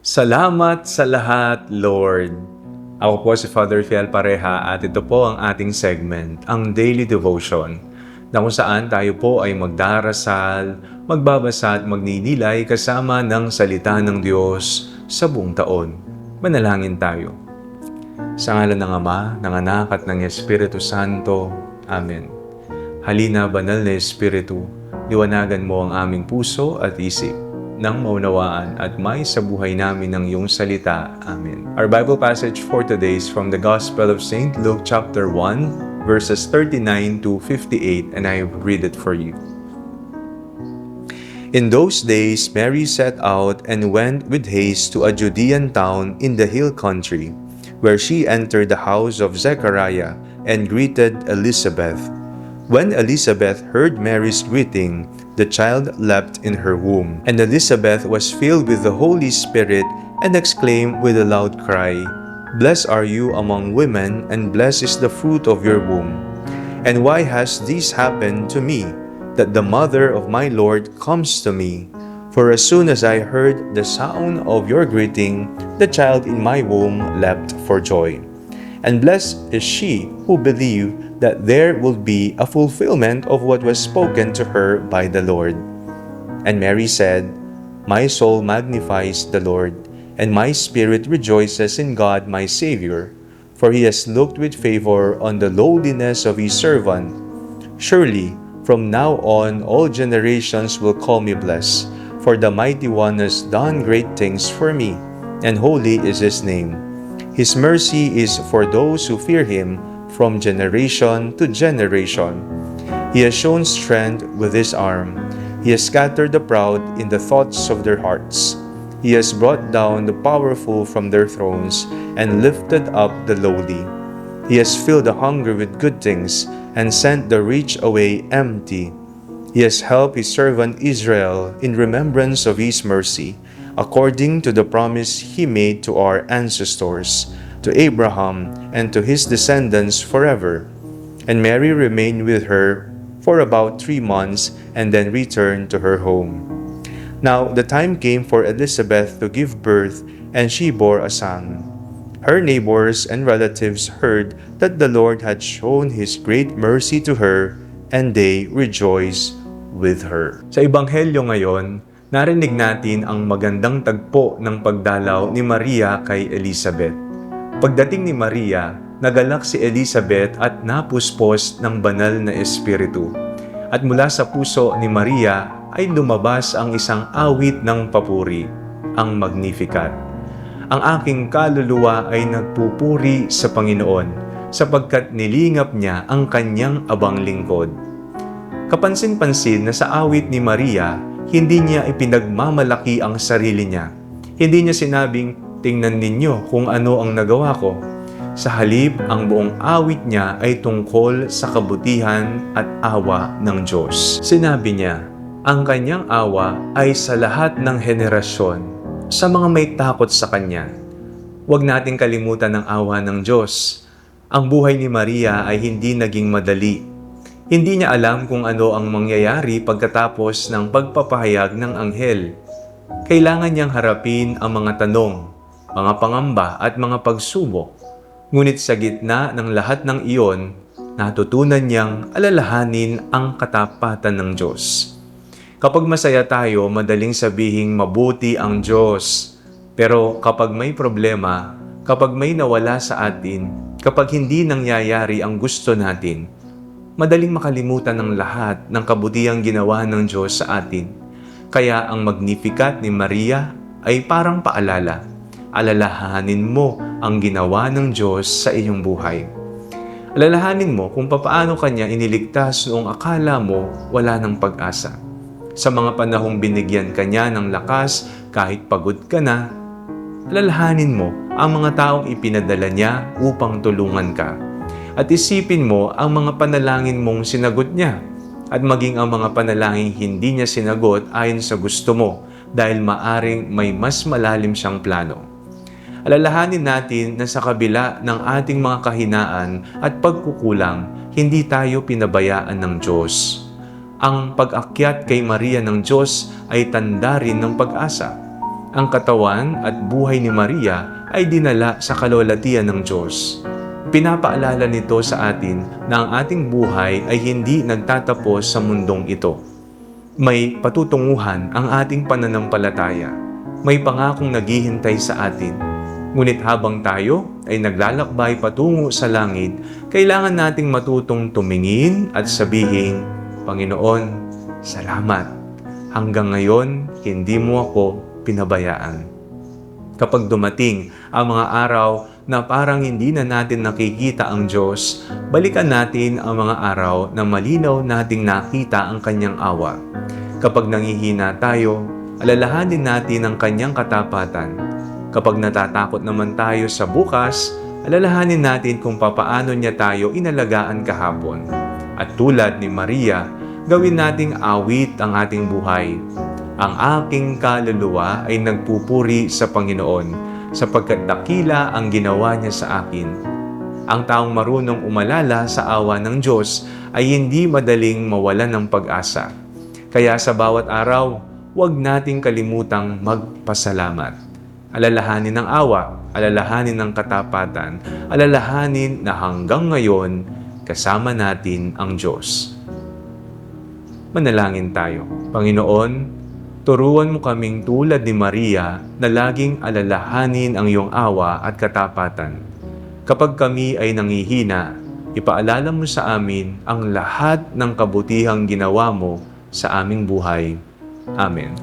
Salamat sa lahat, Lord. Ako po si Father Fiel Pareha at ito po ang ating segment, ang Daily Devotion, na kung saan tayo po ay magdarasal, magbabasa at magninilay kasama ng salita ng Diyos sa buong taon. Manalangin tayo. Sa ngalan ng Ama, ng Anak at ng Espiritu Santo. Amen. Halina, Banal na Espiritu, liwanagan mo ang aming puso at isip nang maunawaan at may sa buhay namin ng iyong salita. Amen. Our Bible passage for today is from the Gospel of St. Luke chapter 1, verses 39 to 58, and I read it for you. In those days, Mary set out and went with haste to a Judean town in the hill country, where she entered the house of Zechariah and greeted Elizabeth. When Elizabeth heard Mary's greeting, the child leapt in her womb, and Elizabeth was filled with the Holy Spirit and exclaimed with a loud cry, "Blessed are you among women, and blessed is the fruit of your womb. And why has this happened to me, that the mother of my Lord comes to me? For as soon as I heard the sound of your greeting, the child in my womb leapt for joy. And blessed is she who believed that there will be a fulfillment of what was spoken to her by the Lord." And Mary said, "My soul magnifies the Lord, and my spirit rejoices in God my Savior, for he has looked with favor on the lowliness of his servant. Surely, from now on all generations will call me blessed, for the Mighty One has done great things for me, and holy is his name. His mercy is for those who fear him from generation to generation. He has shown strength with his arm. He has scattered the proud in the thoughts of their hearts. He has brought down the powerful from their thrones and lifted up the lowly. He has filled the hungry with good things and sent the rich away empty. He has helped his servant Israel in remembrance of his mercy, according to the promise he made to our ancestors, to Abraham and to his descendants forever." And Mary remained with her for about 3 months and then returned to her home. Now the time came for Elizabeth to give birth, and she bore a son. Her neighbors and relatives heard that the Lord had shown his great mercy to her, and they rejoiced with her. Sa Ebanghelyo ngayon, narinig natin ang magandang tagpo ng pagdalaw ni Maria kay Elizabeth. Pagdating ni Maria, nagalak si Elizabeth at napuspos ng banal na espiritu. At mula sa puso ni Maria ay lumabas ang isang awit ng papuri, ang Magnificat. Ang aking kaluluwa ay nagpupuri sa Panginoon, sapagkat nilingap niya ang kanyang abang lingkod. Kapansin-pansin na sa awit ni Maria, hindi niya ipinagmamalaki ang sarili niya. Hindi niya sinabing, "Tingnan ninyo kung ano ang nagawa ko." Sa halip, ang buong awit niya ay tungkol sa kabutihan at awa ng Diyos. Sinabi niya, ang kanyang awa ay sa lahat ng henerasyon, sa mga may takot sa Kanya. Huwag nating kalimutan ang awa ng Diyos. Ang buhay ni Maria ay hindi naging madali. Hindi niya alam kung ano ang mangyayari pagkatapos ng pagpapahayag ng anghel. Kailangan niyang harapin ang mga tanong, mga pangamba at mga pagsubok. Ngunit sa gitna ng lahat ng iyon, natutunan niyang alalahanin ang katapatan ng Diyos. Kapag masaya tayo, madaling sabihing mabuti ang Diyos. Pero kapag may problema, kapag may nawala sa atin, kapag hindi nangyayari ang gusto natin, madaling makalimutan ng lahat ng kabutihang ginawa ng Diyos sa atin. Kaya ang Magnificat ni Maria ay parang paalala. Alalahanin mo ang ginawa ng Diyos sa iyong buhay. Alalahanin mo kung papaano Kanya iniligtas noong akala mo wala ng pag-asa. Sa mga panahong binigyan Kanya ng lakas kahit pagod ka na, alalahanin mo ang mga taong ipinadala niya upang tulungan ka. At isipin mo ang mga panalangin mong sinagot niya at maging ang mga panalangin hindi niya sinagot ayon sa gusto mo dahil maaring may mas malalim siyang plano. Alalahanin natin na sa kabila ng ating mga kahinaan at pagkukulang, hindi tayo pinabayaan ng Diyos. Ang pag-akyat kay Maria ng Diyos ay tanda rin ng pag-asa. Ang katawan at buhay ni Maria ay dinala sa kalwalatian ng Diyos. Pinapaalala nito sa atin na ang ating buhay ay hindi nagtatapos sa mundong ito. May patutunguhan ang ating pananampalataya. May pangakong naghihintay sa atin. Ngunit habang tayo ay naglalakbay patungo sa langit, kailangan nating matutong tumingin at sabihin, Panginoon, salamat. Hanggang ngayon, hindi mo ako pinabayaan. Kapag dumating ang mga araw na parang hindi na natin nakikita ang Diyos, balikan natin ang mga araw na malinaw nating nakita ang Kanyang awa. Kapag nangihina tayo, alalahanin natin ang Kanyang katapatan. Kapag natatakot naman tayo sa bukas, alalahanin natin kung papaano niya tayo inalagaan kahapon. At tulad ni Maria, gawin nating awit ang ating buhay. Ang aking kaluluwa ay nagpupuri sa Panginoon, sapagkat dakila ang ginawa niya sa akin. Ang taong marunong umalala sa awa ng Diyos ay hindi madaling mawalan ng pag-asa. Kaya sa bawat araw, huwag nating kalimutang magpasalamat. Alalahanin ng awa, alalahanin ng katapatan, alalahanin na hanggang ngayon kasama natin ang Diyos. Manalangin tayo. Panginoon, turuan mo kaming tulad ni Maria na laging alalahanin ang iyong awa at katapatan. Kapag kami ay nangihina, ipaalala mo sa amin ang lahat ng kabutihang ginawa mo sa aming buhay. Amen.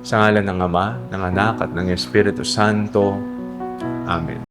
Sa ngalan ng Ama, ng Anak at ng Espiritu Santo. Amen.